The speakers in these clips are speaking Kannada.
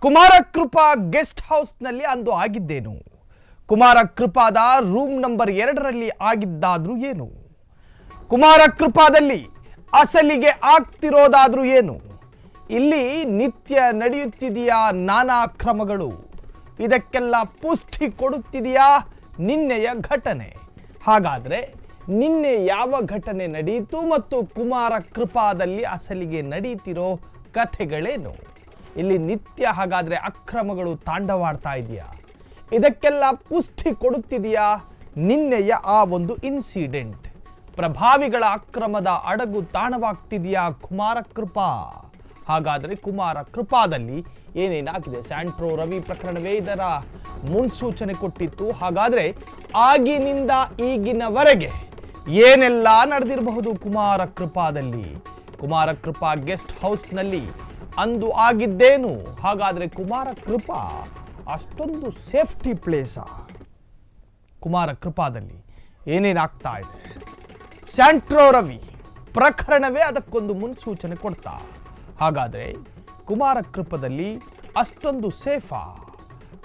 ಕುಮಾರಕೃಪಾ ಗೆಸ್ಟ್ ಹೌಸ್ನಲ್ಲಿ ಅಂದು ಆಗಿದ್ದೇನು? ಕುಮಾರಕೃಪಾದ ರೂಮ್ ನಂಬರ್ 2ರಲ್ಲಿ ಆಗಿದ್ದಾದ್ರೂ ಏನು? ಕುಮಾರಕೃಪಾದಲ್ಲಿ ಅಸಲಿಗೆ ಆಗ್ತಿರೋದಾದ್ರೂ ಏನು? ಇಲ್ಲಿ ನಿತ್ಯ ನಡೆಯುತ್ತಿದೆಯಾ ನಾನಾ ಕ್ರಮಗಳು? ಇದಕ್ಕೆಲ್ಲ ಪುಷ್ಟಿ ಕೊಡುತ್ತಿದೆಯಾ ನಿನ್ನೆಯ ಘಟನೆ? ಹಾಗಾದ್ರೆ ನಿನ್ನೆ ಯಾವ ಘಟನೆ ನಡೆಯಿತು ಮತ್ತು ಕುಮಾರಕೃಪಾದಲ್ಲಿ ಅಸಲಿಗೆ ನಡೀತಿರೋ ಕಥೆಗಳೇನು? ಇಲ್ಲಿ ನಿತ್ಯ ಹಾಗಾದ್ರೆ ಅಕ್ರಮಗಳು ತಾಂಡವಾಡ್ತಾ ಇದೆಯಾ? ಇದಕ್ಕೆಲ್ಲ ಪುಷ್ಟಿ ಕೊಡುತ್ತಿದೆಯಾ ನಿನ್ನೆಯ ಆ ಒಂದು ಇನ್ಸಿಡೆಂಟ್? ಪ್ರಭಾವಿಗಳ ಅಕ್ರಮದ ಅಡಗು ತಾಣವಾಗ್ತಿದೆಯಾ ಕುಮಾರಕೃಪಾ? ಹಾಗಾದ್ರೆ ಕುಮಾರಕೃಪಾದಲ್ಲಿ ಏನೇನಾಗಿದೆ? ಸ್ಯಾಂಟ್ರೋ ರವಿ ಪ್ರಕರಣವೇ ಇದರ ಮುನ್ಸೂಚನೆ ಕೊಟ್ಟಿತ್ತು. ಹಾಗಾದ್ರೆ ಆಗಿನಿಂದ ಈಗಿನವರೆಗೆ ಏನೆಲ್ಲ ನಡೆದಿರಬಹುದು ಕುಮಾರಕೃಪಾದಲ್ಲಿ? ಕುಮಾರಕೃಪಾ ಗೆಸ್ಟ್ ಹೌಸ್ನಲ್ಲಿ ಅಂದು ಆಗಿದ್ದೇನು? ಹಾಗಾದ್ರೆ ಕುಮಾರಕೃಪಾ ಅಷ್ಟೊಂದು ಸೇಫ್ಟಿ ಪ್ಲೇಸಾ? ಕುಮಾರಕೃಪಾದಲ್ಲಿ ಏನೇನಾಗ್ತಾ ಇದೆ? ಸ್ಯಾಂಟ್ರೋ ರವಿ ಪ್ರಕರಣವೇ ಅದಕ್ಕೊಂದು ಮುನ್ಸೂಚನೆ ಕೊಡ್ತಾ? ಹಾಗಾದ್ರೆ ಕುಮಾರಕೃಪದಲ್ಲಿ ಅಷ್ಟೊಂದು ಸೇಫಾ?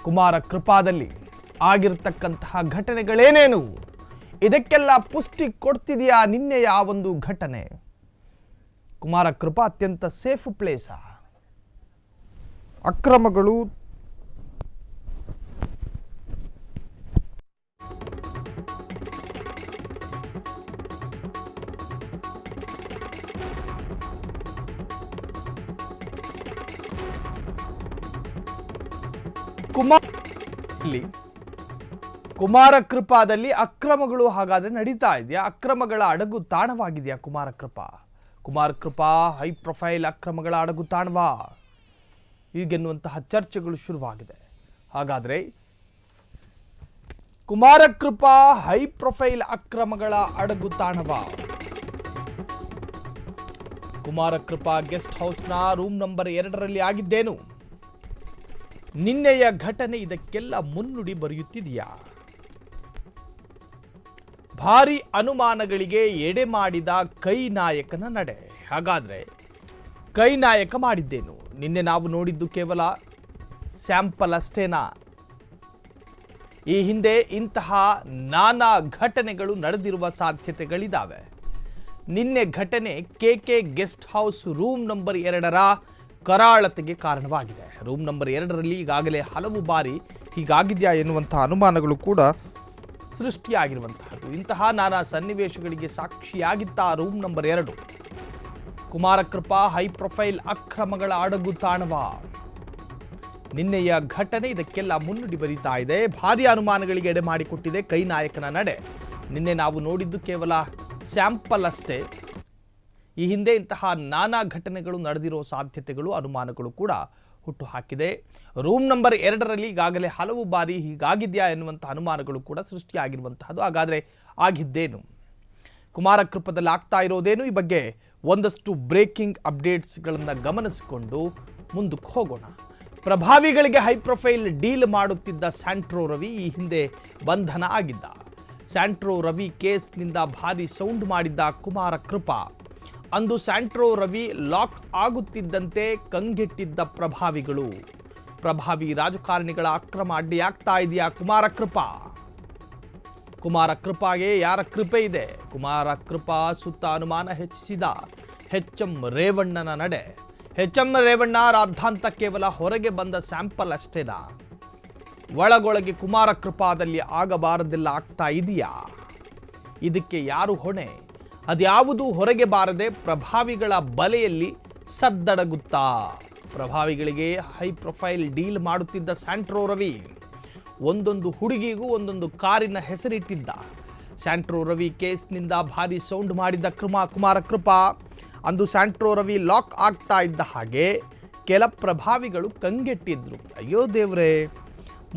ಕುಮಾರಕೃಪಾದಲ್ಲಿ ಆಗಿರತಕ್ಕಂತಹ ಘಟನೆಗಳೇನೇನು? ಇದಕ್ಕೆಲ್ಲ ಪುಷ್ಟಿ ಕೊಡ್ತಿದೆಯಾ ನಿನ್ನೆಯ ಆ ಒಂದು ಘಟನೆ? ಕುಮಾರಕೃಪಾ ಅತ್ಯಂತ ಸೇಫ್ ಪ್ಲೇಸಾ? ಅಕ್ರಮಗಳು ಕುಮಾರಕೃಪಾದಲ್ಲಿ ಅಕ್ರಮಗಳು ಹಾಗಾದ್ರೆ ನಡೀತಾ ಇದೆಯಾ? ಅಕ್ರಮಗಳ ಅಡಗು ತಾಣವಾಗಿದೆಯಾ ಕುಮಾರಕೃಪಾ? ಕುಮಾರಕೃಪಾ ಹೈ ಪ್ರೊಫೈಲ್ ಅಕ್ರಮಗಳ ಅಡಗು ತಾಣವಾ ಹೀಗೆನ್ನುವಂತಹ ಚರ್ಚೆಗಳು ಶುರುವಾಗಿದೆ. ಹಾಗಾದ್ರೆ ಕುಮಾರಕೃಪಾ ಹೈ ಪ್ರೊಫೈಲ್ ಅಕ್ರಮಗಳ ಅಡಗು ತಾಣವಾ? ಕುಮಾರಕೃಪಾ ಗೆಸ್ಟ್ ಹೌಸ್ನ ರೂಮ್ ನಂಬರ್ 2ರಲ್ಲಿ ಆಗಿದ್ದೇನು? ನಿನ್ನೆಯ ಘಟನೆ ಇದಕ್ಕೆಲ್ಲ ಮುನ್ನುಡಿ ಬರೆಯುತ್ತಿದೆಯಾ? ಭಾರಿ ಅನುಮಾನಗಳಿಗೆ ಎಡೆ ಮಾಡಿದ ಕೈ ನಾಯಕನ ನಡೆ. ಹಾಗಾದ್ರೆ ಕೈ ನಾಯಕ ಮಾಡಿದ್ದೇನು? ನಿನ್ನೆ ನಾವು ನೋಡಿದ್ದು ಕೇವಲ ಸ್ಯಾಂಪಲ್ ಅಷ್ಟೇನಾ? ಈ ಹಿಂದೆ ಇಂತಹ ನಾನಾ ಘಟನೆಗಳು ನಡೆದಿರುವ ಸಾಧ್ಯತೆಗಳಿದ್ದಾವೆ. ನಿನ್ನೆ ಘಟನೆ KK guest house room number 2ರ ಕರಾಳತೆಗೆ ಕಾರಣವಾಗಿದೆ. ರೂಮ್ ನಂಬರ್ 2ರಲ್ಲಿ ಈಗಾಗಲೇ ಹಲವು ಬಾರಿ ಹೀಗಾಗಿದೆಯಾ ಎನ್ನುವಂತಹ ಅನುಮಾನಗಳು ಕೂಡ ಸೃಷ್ಟಿಯಾಗಿರುವಂತಹದ್ದು. ಇಂತಹ ನಾನಾ ಸನ್ನಿವೇಶಗಳಿಗೆ ಸಾಕ್ಷಿಯಾಗಿತ್ತ room number 2? Kumarakrupa high profile ಅಕ್ರಮಗಳ ಅಡಗು ತಾಣವಾ? ನಿನ್ನೆಯ ಘಟನೆ ಇದಕ್ಕೆಲ್ಲ ಮುನ್ನುಡಿ ಬರೀತಾ ಇದೆ. ಭಾರಿ ಅನುಮಾನಗಳಿಗೆ ಎಡೆ ಮಾಡಿಕೊಟ್ಟಿದೆ ಕೈ ನಾಯಕನ ನಡೆ. ನಿನ್ನೆ ನಾವು ನೋಡಿದ್ದು ಕೇವಲ ಸ್ಯಾಂಪಲ್ ಅಷ್ಟೇ. ಈ ಹಿಂದೆ ಇಂತಹ ನಾನಾ ಘಟನೆಗಳು ನಡೆದಿರೋ ಸಾಧ್ಯತೆಗಳು ಅನುಮಾನಗಳು ಕೂಡ ಹುಟ್ಟು ಹಾಕಿದೆ. ರೂಮ್ ನಂಬರ್ 2ರಲ್ಲಿ ಈಗಾಗಲೇ ಹಲವು ಬಾರಿ ಹೀಗಾಗಿದೆಯಾ ಎನ್ನುವಂಥ ಅನುಮಾನಗಳು ಕೂಡ ಸೃಷ್ಟಿಯಾಗಿರುವಂತಹದ್ದು. ಹಾಗಾದರೆ ಆಗಿದ್ದೇನು? ಕುಮಾರಕೃಪದಲ್ಲಿ ಆಗ್ತಾ ಇರೋದೇನು? ಈ ಬಗ್ಗೆ ಒಂದಷ್ಟು ಬ್ರೇಕಿಂಗ್ ಅಪ್ಡೇಟ್ಸ್ಗಳನ್ನು ಗಮನಿಸಿಕೊಂಡು ಮುಂದಕ್ಕೆ ಹೋಗೋಣ. ಪ್ರಭಾವಿಗಳಿಗೆ ಹೈ ಪ್ರೊಫೈಲ್ ಡೀಲ್ ಮಾಡುತ್ತಿದ್ದ ಸ್ಯಾಂಟ್ರೋ ರವಿ ಈ ಹಿಂದೆ ಬಂಧನ ಆಗಿದ್ದ. ಸ್ಯಾಂಟ್ರೋ ರವಿ ಕೇಸ್ನಿಂದ ಭಾರಿ ಸೌಂಡ್ ಮಾಡಿದ್ದ ಕುಮಾರಕೃಪಾ ಅಂದು ಸ್ಯಾಂಟ್ರೋ ರವಿ ಲಾಕ್ ಆಗುತ್ತಿದ್ದಂತೆ ಕಂಗೆಟ್ಟಿದ್ದ ಪ್ರಭಾವಿಗಳು. ಪ್ರಭಾವಿ ರಾಜಕಾರಣಿಗಳ ಅಕ್ರಮ ಅಡ್ಡಿಯಾಗ್ತಾ ಇದೆಯಾ ಕುಮಾರಕೃಪಾ? ಕುಮಾರಕೃಪಾಗೆ ಯಾರ ಕೃಪೆ ಇದೆ? ಕುಮಾರಕೃಪಾ ಸುತ್ತ ಅನುಮಾನ ಹೆಚ್ಚಿಸಿದ ಎಚ್.ಎಂ. ರೇವಣ್ಣನ ನಡೆ. ಎಚ್.ಎಂ. ರೇವಣ್ಣ ರಾದ್ಧಾಂತ ಕೇವಲ ಹೊರಗೆ ಬಂದ ಸ್ಯಾಂಪಲ್ ಅಷ್ಟೇನಾ? ಒಳಗೊಳಗೆ ಕುಮಾರಕೃಪಾದಲ್ಲಿ ಆಗಬಾರದೆಲ್ಲ ಆಗ್ತಾ ಇದೆಯಾ? ಇದಕ್ಕೆ ಯಾರು ಹೊಣೆ? ಅದ್ಯಾವುದು ಹೊರಗೆ ಬಾರದೆ ಪ್ರಭಾವಿಗಳ ಬಲೆಯಲ್ಲಿ ಸದ್ದಡಗುತ್ತಾ? ಪ್ರಭಾವಿಗಳಿಗೆ ಹೈ ಪ್ರೊಫೈಲ್ ಡೀಲ್ ಮಾಡುತ್ತಿದ್ದ ಸ್ಯಾಂಟ್ರೋ ರವಿ ಒಂದೊಂದು ಹುಡುಗಿಗೂ ಒಂದೊಂದು ಕಾರಿನ ಹೆಸರಿಟ್ಟಿದ್ದ. ಸ್ಯಾಂಟ್ರೋ ರವಿ ಕೇಸ್ನಿಂದ ಭಾರಿ ಸೌಂಡ್ ಮಾಡಿದ್ದ ಕುಮಾರಕೃಪಾ ಅಂದು ಸ್ಯಾಂಟ್ರೋ ರವಿ ಲಾಕ್ ಆಗ್ತಾ ಇದ್ದ ಹಾಗೆ ಕೆಲ ಪ್ರಭಾವಿಗಳು ಕಂಗೆಟ್ಟಿದ್ರು. ಅಯ್ಯೋ ದೇವ್ರೇ,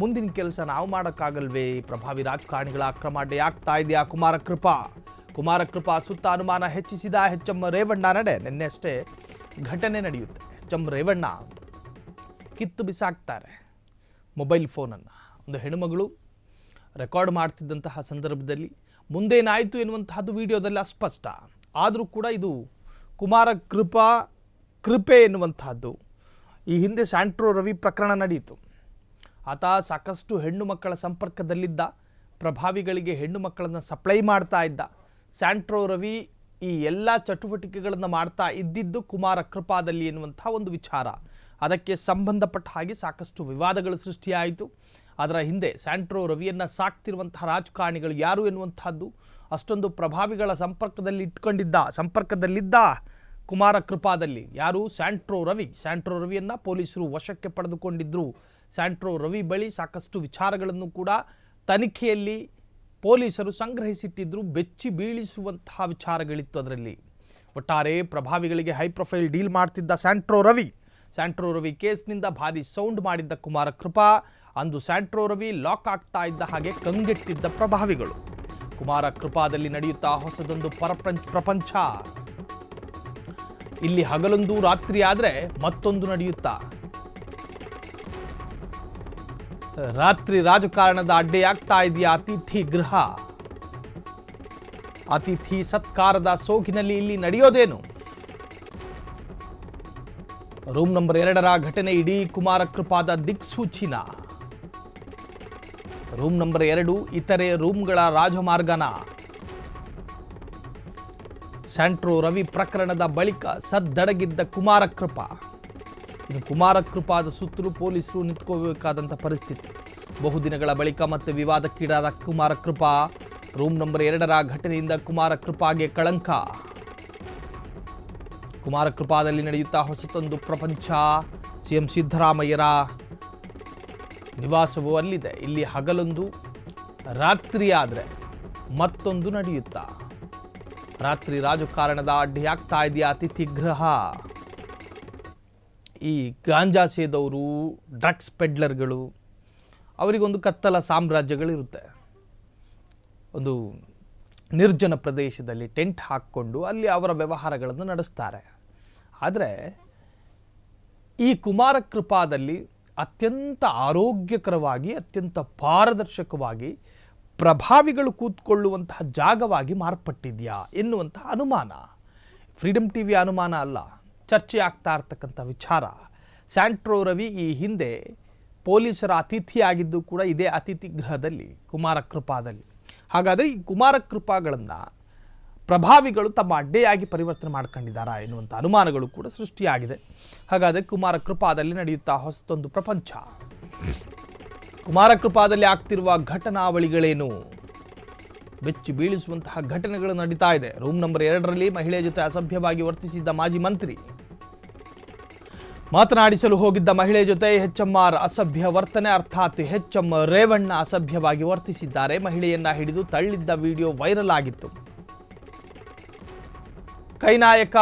ಮುಂದಿನ ಕೆಲಸ ನಾವು ಮಾಡೋಕ್ಕಾಗಲ್ವೇ? ಪ್ರಭಾವಿ ರಾಜಕಾರಣಿಗಳ ಅಕ್ರಮ ಅಡ್ಡಿ ಆಗ್ತಾ ಇದೆಯಾ ಕುಮಾರಕೃಪಾ? ಕುಮಾರಕೃಪಾ ಸುತ್ತ ಅನುಮಾನ ಹೆಚ್ಚಿಸಿದ ಎಚ್.ಎಂ. ರೇವಣ್ಣ ನಡೆ. ನಿನ್ನೆ ಅಷ್ಟೇ ಘಟನೆ ನಡೆಯುತ್ತೆ. ಎಚ್.ಎಂ. ರೇವಣ್ಣ ಕಿತ್ತು ಬಿಸಾಕ್ತಾರೆ ಮೊಬೈಲ್ ಫೋನನ್ನು. ಒಂದು ಹೆಣ್ಣುಮಗಳು ರೆಕಾರ್ಡ್ ಮಾಡ್ತಿದ್ದಂತಹ ಸಂದರ್ಭದಲ್ಲಿ ಮುಂದೇನಾಯಿತು ಎನ್ನುವಂತಹದ್ದು ವಿಡಿಯೋದಲ್ಲಿ ಅಸ್ಪಷ್ಟ. ಆದರೂ ಕೂಡ ಇದು ಕುಮಾರಕೃಪಾ ಕೃಪೆ ಎನ್ನುವಂತಹದ್ದು ಈ ಹಿಂದೆ ಸ್ಯಾಂಟ್ರೋ ರವಿ ಪ್ರಕರಣ ನಡೆಯಿತು. ಆತ ಸಾಕಷ್ಟು ಹೆಣ್ಣು ಮಕ್ಕಳ ಸಂಪರ್ಕದಲ್ಲಿದ್ದ, ಪ್ರಭಾವಿಗಳಿಗೆ ಹೆಣ್ಣು ಮಕ್ಕಳನ್ನು ಸಪ್ಲೈ ಮಾಡ್ತಾ ಇದ್ದ. ಸ್ಯಾಂಟ್ರೋ ರವಿ ಈ ಎಲ್ಲ ಚಟುವಟಿಕೆಗಳನ್ನು ಮಾಡ್ತಾ ಇದ್ದಿದ್ದು ಕುಮಾರ ಕೃಪಾದಲ್ಲಿ ಎನ್ನುವಂಥ ಒಂದು ವಿಚಾರ. ಅದಕ್ಕೆ ಸಂಬಂಧಪಟ್ಟ ಹಾಗೆ ಸಾಕಷ್ಟು ವಿವಾದಗಳು ಸೃಷ್ಟಿಯಾಯಿತು. ಅದರ ಹಿಂದೆ ಸ್ಯಾಂಟ್ರೋ ರವಿಯನ್ನು ಸಾಕ್ತಿರುವಂತಹ ರಾಜಕಾರಣಿಗಳು ಯಾರು ಎನ್ನುವಂಥದ್ದು, ಅಷ್ಟೊಂದು ಪ್ರಭಾವಿಗಳ ಸಂಪರ್ಕದಲ್ಲಿದ್ದ ಕುಮಾರ ಕೃಪಾದಲ್ಲಿ ಯಾರು? ಸ್ಯಾಂಟ್ರೋ ರವಿಯನ್ನು ಪೊಲೀಸರು ವಶಕ್ಕೆ ಪಡೆದುಕೊಂಡಿದ್ದರು. ಸ್ಯಾಂಟ್ರೋ ರವಿ ಬಳಿ ಸಾಕಷ್ಟು ವಿಚಾರಗಳನ್ನು ಕೂಡ ತನಿಖೆಯಲ್ಲಿ ಪೊಲೀಸರು ಸಂಗ್ರಹಿಸಿಟ್ಟಿದ್ದರು. ಬೆಚ್ಚಿ ಬೀಳಿಸುವಂತಹ ವಿಚಾರಗಳಿತ್ತು ಅದರಲ್ಲಿ. ಒಟ್ಟಾರೆ ಪ್ರಭಾವಿಗಳಿಗೆ ಹೈ ಪ್ರೊಫೈಲ್ ಡೀಲ್ ಮಾಡ್ತಿದ್ದ ಸ್ಯಾಂಟ್ರೋ ರವಿ ಕೇಸ್ನಿಂದ ಭಾರಿ ಸೌಂಡ್ ಮಾಡಿದ್ದ ಕುಮಾರ ಕೃಪಾ. ಅಂದು ಸ್ಯಾಂಟ್ರೋ ರವಿ ಲಾಕ್ ಆಗ್ತಾ ಇದ್ದ ಹಾಗೆ ಕಂಗೆಟ್ಟಿದ್ದ ಪ್ರಭಾವಿಗಳು. ಕುಮಾರ ಕೃಪಾದಲ್ಲಿ ನಡೆಯುತ್ತಾ ಹೊಸದೊಂದು ಪ್ರಪಂಚ. ಇಲ್ಲಿ ಹಗಲೊಂದು ರಾತ್ರಿ ಆದ್ರೆ ಮತ್ತೊಂದು ನಡೆಯುತ್ತಾ. ರಾತ್ರಿ ರಾಜಕಾರಣದ ಅಡ್ಡೆಯಾಗ್ತಾ ಇದೆಯಾ ಅತಿಥಿ ಗೃಹ? ಅತಿಥಿ ಸತ್ಕಾರದ ಸೋಗಿನಲ್ಲಿ ಇಲ್ಲಿ ನಡೆಯೋದೇನು? ರೂಮ್ ನಂಬರ್ 2ರ ಘಟನೆ ಇಡೀ ಕುಮಾರ ಕೃಪಾದ ದಿಕ್ಸೂಚಿನ. ರೂಮ್ ನಂಬರ್ 2 ಇತರೆ ರೂಮ್ಗಳ ರಾಜಮಾರ್ಗನ. ಸ್ಯಾಂಟ್ರೋ ರವಿ ಪ್ರಕರಣದ ಬಳಿಕ ಸದ್ದಡಗಿದ್ದ ಕುಮಾರ ಕೃಪಾ. ಇನ್ನು ಕುಮಾರ ಕೃಪಾದ ಸುತ್ತಲೂ ಪೊಲೀಸರು ನಿಂತ್ಕೋಬೇಕಾದಂಥ ಪರಿಸ್ಥಿತಿ. ಬಹುದಿನಗಳ ಬಳಿಕ ಮತ್ತೆ ವಿವಾದಕ್ಕೀಡಾದ ಕುಮಾರ ಕೃಪಾ. ರೂಮ್ ನಂಬರ್ 2ರ ಘಟನೆಯಿಂದ ಕುಮಾರ ಕೃಪಾಗೆ ಕಳಂಕ. ಕುಮಾರ ಕೃಪಾದಲ್ಲಿ ನಡೆಯುತ್ತಾ ಹೊಸತೊಂದು ಪ್ರಪಂಚ. ಸಿಎಂ ಸಿದ್ದರಾಮಯ್ಯರ ನಿವಾಸವೂ ಅಲ್ಲಿದೆ. ಇಲ್ಲಿ ಹಗಲೊಂದು ರಾತ್ರಿ ಆದರೆ ಮತ್ತೊಂದು ನಡೆಯುತ್ತಾ. ರಾತ್ರಿ ರಾಜಕಾರಣದ ಅಡ್ಡೆಯಾಗ್ತಾ ಇದೆಯಾ ಅತಿಥಿ ಗೃಹ? ಈ ಗಾಂಜಾ ಸೇದವರು, ಡ್ರಗ್ಸ್ ಪೆಡ್ಲರ್ಗಳು, ಅವರಿಗೊಂದು ಕತ್ತಲ ಸಾಮ್ರಾಜ್ಯಗಳಿರುತ್ತೆ. ಒಂದು ನಿರ್ಜನ ಪ್ರದೇಶದಲ್ಲಿ ಟೆಂಟ್ ಹಾಕ್ಕೊಂಡು ಅಲ್ಲಿ ಅವರ ವ್ಯವಹಾರಗಳನ್ನು ನಡೆಸ್ತಾರೆ. ಆದರೆ ಈ ಕುಮಾರ ಕೃಪಾದಲ್ಲಿ ಅತ್ಯಂತ ಆರೋಗ್ಯಕರವಾಗಿ, ಅತ್ಯಂತ ಪಾರದರ್ಶಕವಾಗಿ ಪ್ರಭಾವಿಗಳು ಕೂತ್ಕೊಳ್ಳುವಂತಹ ಜಾಗವಾಗಿ ಮಾರ್ಪಟ್ಟಿದೆಯಾ ಎನ್ನುವಂತಹ ಅನುಮಾನ. ಫ್ರೀಡಮ್ ಟಿವಿ ಅನುಮಾನ ಅಲ್ಲ, ಚರ್ಚೆ ಆಗ್ತಾ ಇರ್ತಕ್ಕಂಥ ವಿಚಾರ. ಸ್ಯಾಂಟ್ರೋ ರವಿ ಈ ಹಿಂದೆ ಪೊಲೀಸರ ಅತಿಥಿಯಾಗಿದ್ದು ಕೂಡ ಇದೇ ಅತಿಥಿ ಗೃಹದಲ್ಲಿ, ಕುಮಾರ ಕೃಪಾದಲ್ಲಿ. ಹಾಗಾದರೆ ಈ ಕುಮಾರ ಕೃಪಾಗಳನ್ನು ಪ್ರಭಾವಿಗಳು ತಮ್ಮ ಅಡ್ಡೆಯಾಗಿ ಪರಿವರ್ತನೆ ಮಾಡ್ಕೊಂಡಿದ್ದಾರಾ ಎನ್ನುವಂಥ ಅನುಮಾನಗಳು ಕೂಡ ಸೃಷ್ಟಿಯಾಗಿದೆ. ಹಾಗಾದರೆ ಕುಮಾರ ಕೃಪಾದಲ್ಲಿ ನಡೆಯುತ್ತಾ ಹೊಸತೊಂದು ಪ್ರಪಂಚ. ಕುಮಾರ ಕೃಪಾದಲ್ಲಿ ಆಗ್ತಿರುವ ಘಟನಾವಳಿಗಳೇನು? ಬೆಚ್ಚಿ ಬೀಳಿಸುವಂತಹ ಘಟನೆಗಳು ನಡೀತಾ ಇದೆ. ರೂಮ್ ನಂಬರ್ 2ರಲ್ಲಿ ಮಹಿಳೆಯ ಜೊತೆ ಅಸಭ್ಯವಾಗಿ ವರ್ತಿಸಿದ್ದ ಮಾಜಿ ಮಂತ್ರಿ. ಮಾತನಾಡಿಸಲು ಹೋಗಿದ್ದ ಮಹಿಳೆಯ ಜೊತೆ HMR ಅಸಭ್ಯ ವರ್ತನೆ, ಅರ್ಥಾತ್ HM ರೇವಣ್ಣ ಅಸಭ್ಯವಾಗಿ ವರ್ತಿಸಿದ್ದಾರೆ. ಮಹಿಳೆಯನ್ನ ಹಿಡಿದು ತಳ್ಳಿದ್ದ ವಿಡಿಯೋ ವೈರಲ್ ಆಗಿತ್ತು. ಕೈನಾಯಕ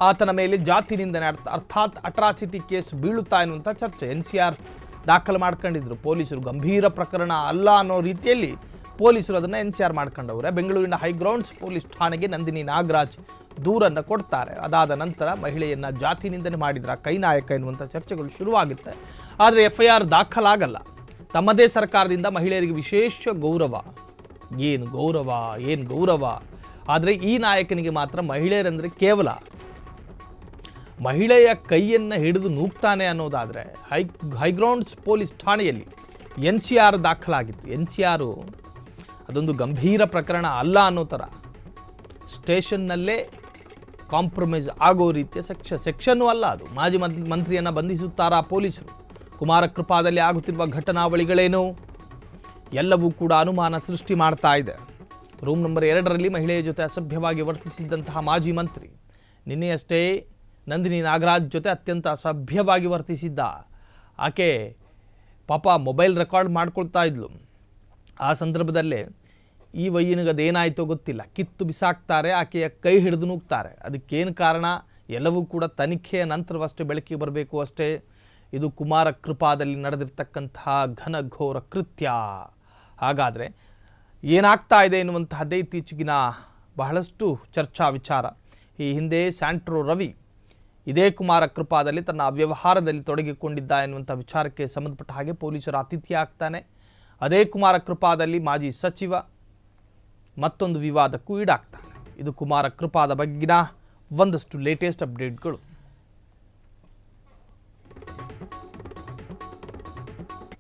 ಆತನ ಮೇಲೆ ಜಾತಿ ನಿಂದನೆ, ಅರ್ಥಾತ್ ಅಟ್ರಾಸಿಟಿ ಕೇಸ್ ಬೀಳುತ್ತಾ ಎನ್ನುವಂಥ ಚರ್ಚೆ. NCR ದಾಖಲು ಮಾಡ್ಕೊಂಡಿದ್ರು ಪೊಲೀಸರು. ಗಂಭೀರ ಪ್ರಕರಣ ಅಲ್ಲ ಅನ್ನೋ ರೀತಿಯಲ್ಲಿ ಪೊಲೀಸರು ಅದನ್ನು NCR ಮಾಡ್ಕೊಂಡವ್ರೆ. ಬೆಂಗಳೂರಿನ ಹೈಗ್ರೌಂಡ್ಸ್ ಪೊಲೀಸ್ ಠಾಣೆಗೆ ನಂದಿನಿ ನಾಗರಾಜ್ ದೂರನ್ನು ಕೊಡ್ತಾರೆ. ಅದಾದ ನಂತರ ಮಹಿಳೆಯನ್ನ ಜಾತಿ ನಿಂದನೆ ಮಾಡಿದ್ರ ಕೈನಾಯಕ ಎನ್ನುವಂಥ ಚರ್ಚೆಗಳು ಶುರುವಾಗುತ್ತೆ. ಆದರೆ FIR ದಾಖಲಾಗಲ್ಲ. ತಮ್ಮದೇ ಸರ್ಕಾರದಿಂದ ಮಹಿಳೆಯರಿಗೆ ವಿಶೇಷ ಗೌರವ. ಏನು ಗೌರವ. ಆದರೆ ಈ ನಾಯಕನಿಗೆ ಮಾತ್ರ ಮಹಿಳೆಯರಂದರೆ ಕೇವಲ ಮಹಿಳೆಯ ಕೈಯನ್ನು ಹಿಡಿದು ನೂಕ್ತಾನೆ ಅನ್ನೋದಾದರೆ ಹೈಗ್ರೌಂಡ್ಸ್ ಪೊಲೀಸ್ ಠಾಣೆಯಲ್ಲಿ NCR ದಾಖಲಾಗಿತ್ತು. NCR ಅದೊಂದು ಗಂಭೀರ ಪ್ರಕರಣ ಅಲ್ಲ ಅನ್ನೋ ಥರ ಸ್ಟೇಷನ್ನಲ್ಲೇ ಕಾಂಪ್ರಮೈಸ್ ಆಗೋ ರೀತಿಯ ಸೆಕ್ಷನ್ನು ಅಲ್ಲ ಅದು. ಮಾಜಿ ಮಂತ್ರಿಯನ್ನು ಬಂಧಿಸುತ್ತಾರಾ ಪೊಲೀಸರು? ಕುಮಾರ ಕೃಪಾದಲ್ಲಿ ಆಗುತ್ತಿರುವ ಘಟನಾವಳಿಗಳೇನು? ಎಲ್ಲವೂ ಕೂಡ ಅನುಮಾನ ಸೃಷ್ಟಿ ಮಾಡ್ತಾ ಇದೆ. ರೂಮ್ ನಂಬರ್ 2ರಲ್ಲಿ ಮಹಿಳೆಯ ಜೊತೆ ಅಸಭ್ಯವಾಗಿ ವರ್ತಿಸಿದ್ದಂತಹ ಮಾಜಿ ಮಂತ್ರಿ ನಿನ್ನೆಯಷ್ಟೇ ನಂದಿನಿ ನಾಗರಾಜ್ ಜೊತೆ ಅತ್ಯಂತ ಅಸಭ್ಯವಾಗಿ ವರ್ತಿಸಿದ್ದ. ಆಕೆ ಪಾಪ ಮೊಬೈಲ್ ರೆಕಾರ್ಡ್ ಮಾಡ್ಕೊಳ್ತಾ ಇದ್ಲು. ಆ ಸಂದರ್ಭದಲ್ಲೇ ಈ ವಯ್ಯನಿಗದೇನಾಯಿತೋ ಗೊತ್ತಿಲ್ಲ, ಕಿತ್ತು ಬಿಸಾಕ್ತಾರೆ, ಆಕೆಯ ಕೈ ಹಿಡಿದು ನೂಗ್ತಾರೆ. ಅದಕ್ಕೇನು ಕಾರಣ? ಎಲ್ಲವೂ ಕೂಡ ತನಿಖೆಯ ನಂತರವಷ್ಟೇ ಬೆಳಕಿಗೆ ಬರಬೇಕು ಅಷ್ಟೇ. ಇದು ಕುಮಾರ ಕೃಪಾದಲ್ಲಿ ನಡೆದಿರ್ತಕ್ಕಂತಹ ಘನಘೋರ ಕೃತ್ಯ. ಹಾಗಾದರೆ ಏನಾಗ್ತಾ ಇದೆ ಎನ್ನುವಂತಹದ್ದೇ ಇತ್ತೀಚೆಗಿನ ಬಹಳಷ್ಟು ಚರ್ಚಾ ವಿಚಾರ. ಈ ಹಿಂದೆ ಸ್ಯಾಂಟ್ರೋ ರವಿ ಇದೇ ಕುಮಾರ ಕೃಪಾದಲ್ಲಿ ತನ್ನ ಅವ್ಯವಹಾರದಲ್ಲಿ ತೊಡಗಿಕೊಂಡಿದ್ದ ಎನ್ನುವಂಥ ವಿಚಾರಕ್ಕೆ ಸಂಬಂಧಪಟ್ಟ ಹಾಗೆ ಪೊಲೀಸರ ಅತಿಥಿ ಆಗ್ತಾನೆ. ಅದೇ ಕುಮಾರ ಕೃಪಾದಲ್ಲಿ ಮಾಜಿ ಸಚಿವ ಮತ್ತೊಂದು ವಿವಾದಕ್ಕೂ ಈಡಾಗ್ತಾನೆ. ಇದು ಕುಮಾರ ಕೃಪಾದ ಬಗ್ಗಿನ ಒಂದಷ್ಟು ಲೇಟೆಸ್ಟ್ ಅಪ್ಡೇಟ್ಗಳು.